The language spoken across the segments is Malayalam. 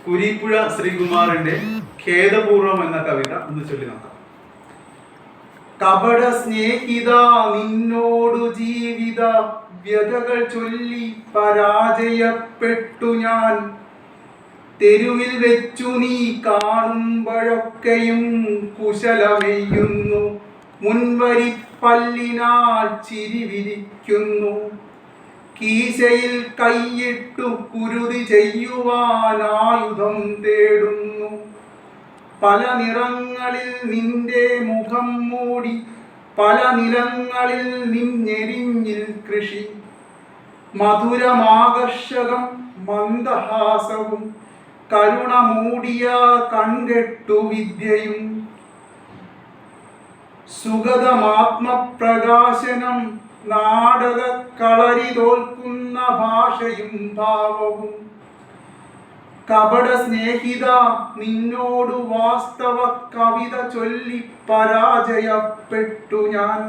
കുരീപ്പുഴ ശ്രീകുമാറിന്റെ ഖേദപൂർവം എന്ന കവിത ഒന്ന് ചൊല്ലി നോക്കാം. കപട സ്നേഹിത നിന്നോടു ജീവിത വ്യതകൾ ചൊല്ലി പരാജയപ്പെട്ടു ഞാൻ. തെരുവിൽ വെച്ചു നീ കാണുമ്പോഴൊക്കെയും കുശലമെയ്യുന്നു. മുൻവരിപ്പല്ലിനാൽ ചിരി വിരിക്കുന്നു. കീശയിൽ കൈയിട്ടു കുരുതി ചെയ്യുവാൻ ആയുധം തേടുന്നു. പല നിറങ്ങളിൽ നിന്റെ മുഖം മൂടി പല നിലങ്ങളിൽ നിന്നെരിഞ്ഞിൽ കൃഷി. മധുരമാകർഷകം മന്ദഹാസവും കരുണ മൂടിയ കൺകെട്ടു വിദ്യയും. സുഗതമാത്മപ്രകാശനം നാടക കളരി തോൽക്കുന്ന ഭാഷയും ഭാവവും. കപട സ്നേഹിത നിന്നോടു വാസ്തവ കവിത ചൊല്ലി പരാജയപ്പെട്ടു ഞാൻ.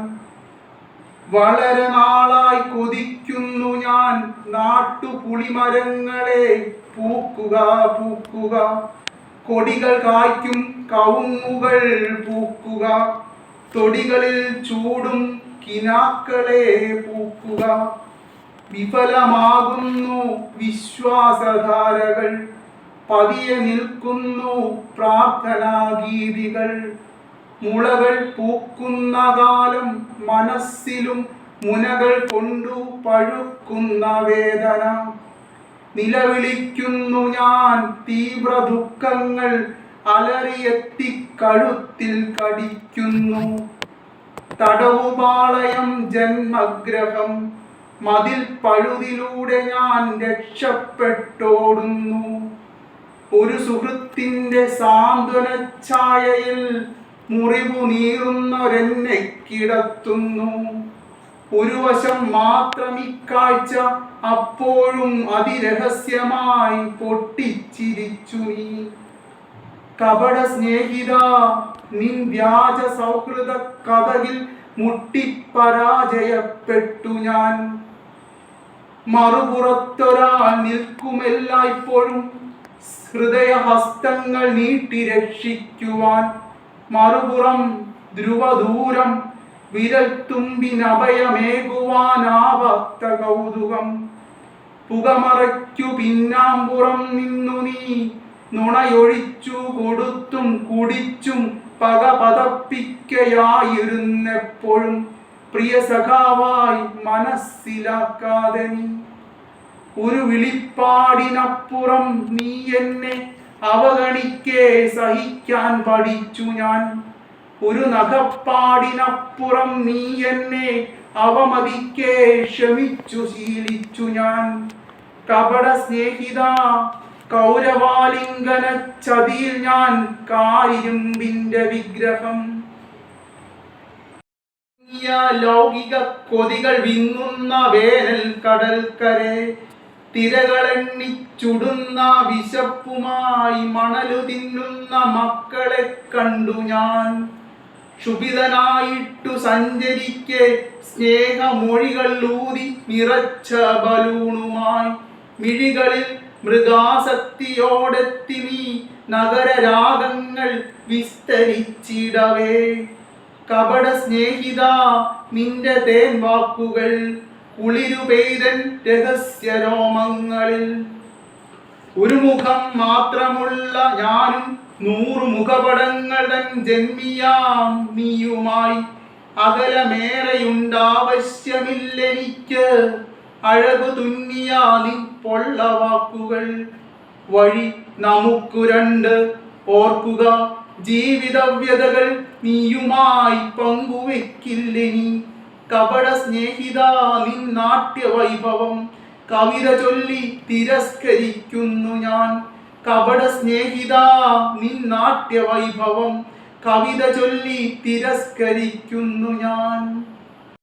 വളരെ നാളായി കൊതിക്കുന്നു ഞാൻ നാട്ടുപുളിമരങ്ങളെ പൂക്കുക പൂക്കുക. കൊടികൾ കായ്ക്കും കവുങ്ങുകൾ പൂക്കുക. തൊടികളിൽ ചൂടും കിനാക്കളെ പൂക്കുക. വിഫലമാകുന്നു വിശ്വാസധാരകൾ. പതിയെ നിൽക്കുന്നു പ്രാർത്ഥനാഗീതികൾ. മുളകൾ പൂക്കുന്ന കാലം മനസ്സിലും മുനകൾ കൊണ്ടു പഴുക്കുന്ന വേദന. നിലവിളിക്കുന്നു ഞാൻ തീവ്ര ദുഃഖങ്ങൾ അലറിയെത്തി കഴുത്തിൽ കടിക്കുന്നു. തടവുപാളയം ജന്മഗ്രഹം മതിൽ പഴുതിലൂടെ ഞാൻ രക്ഷപ്പെട്ടോടുന്നു. ഒരു സുഹൃത്തിന്റെ സാന്ത്വനഛായയിൽ മുറിവു നീറുന്നൊരെന്നെ കിടത്തുന്നു. ഒരു വശം മാത്രം ഇക്കാഴ്ച അപ്പോഴും അതിരഹസ്യമായി പൊട്ടിച്ചിരിച്ചു നീ. കപട സ്നേഹിത നിൻ വ്യാജ സൗഹൃദ കഥയിൽ മുട്ടിപ്പരാജയപ്പെട്ടു ഞാൻ. മറുപുറത്തൊരാൾ നിൽക്കുമെല്ലായ്പ്പോഴും ഹൃദയഹസ്തങ്ങൾ നീട്ടി രക്ഷിക്കുവാൻ. മറുപുറം ധ്രുവദൂരം വിരൽ തുമ്പിനഭയമേകുവാനാവാത്ത കൗതുകം. പുകമറയ്ക്കു പിന്നാമ്പുറം നിന്നു നീ നുണയൊഴിച്ചു കൊടുത്തും കുടിച്ചും പക പതപ്പിക്കയായിരുന്നെപ്പോഴും പ്രിയ സഖാവായി മനസ്സിലാക്കാതെ നീ. ഒരു വിളിപ്പാടിനപ്പുറം നീ എന്നെ അവഗണിക്കേ സഹിക്കാൻ പഠിച്ചു ഞാൻ. ഒരു നഖപ്പാടിനപ്പുറം നീ എന്നെ അവമതിക്കേ ക്ഷമിച്ചു ശീലിച്ചു ഞാൻ. കപട സ്നേഹിത കൗരവാലിംഗന ചതിയിൽ ഞാൻ കാരിരുമ്പിന്റെ വിഗ്രഹം. ലൗകിക കൊതികൾ വിങ്ങുന്ന വേനൽ കടൽക്കരെ തിരകളെണ്ണിച്ചുടുന്ന വിശപ്പുമായി മണലു തിന്നുന്ന മക്കളെ കണ്ടു ഞാൻ. ക്ഷുഭിതനായിട്ടു സഞ്ചരിക്കെ സ്നേഹമൊഴികൾ ഊതി നിറച്ച ബലൂണുമായി. മിഴികളിൽ മൃഗാസക്തിയോടെത്തി നീ നഗരരാഗങ്ങൾ വിസ്തരിച്ചിടവേ. കപട സ്നേഹിത നിന്റെ തേൻ വാക്കുകൾ കുളിരു പെയ്തൻ രഹസ്യ രോമങ്ങളിൽ. ഒരു മുഖം മാത്രമുള്ള ഞാനും 100 മുഖപടങ്ങൾ തൻ ജന്മിയാം നീയുമായി. അകലമേറെയുണ്ടാവശ്യമില്ലെനിക്ക് അഴകു തുന്നിയ നീ പൊള്ള വാക്കുകൾ. വഴി നമുക്കു രണ്ട് ഓർക്കുക ജീവിതവ്യതകൾ നീയുമായി പങ്കുവെക്കില്ലെനി. കപട സ്നേഹിത നിൻ നാട്യവൈഭവം കവിത ചൊല്ലി തിരസ്കരിക്കുന്നു ഞാൻ. കപട സ്നേഹിത നിൻ നാട്യവൈഭവം കവിത ചൊല്ലി തിരസ്കരിക്കുന്നു ഞാൻ.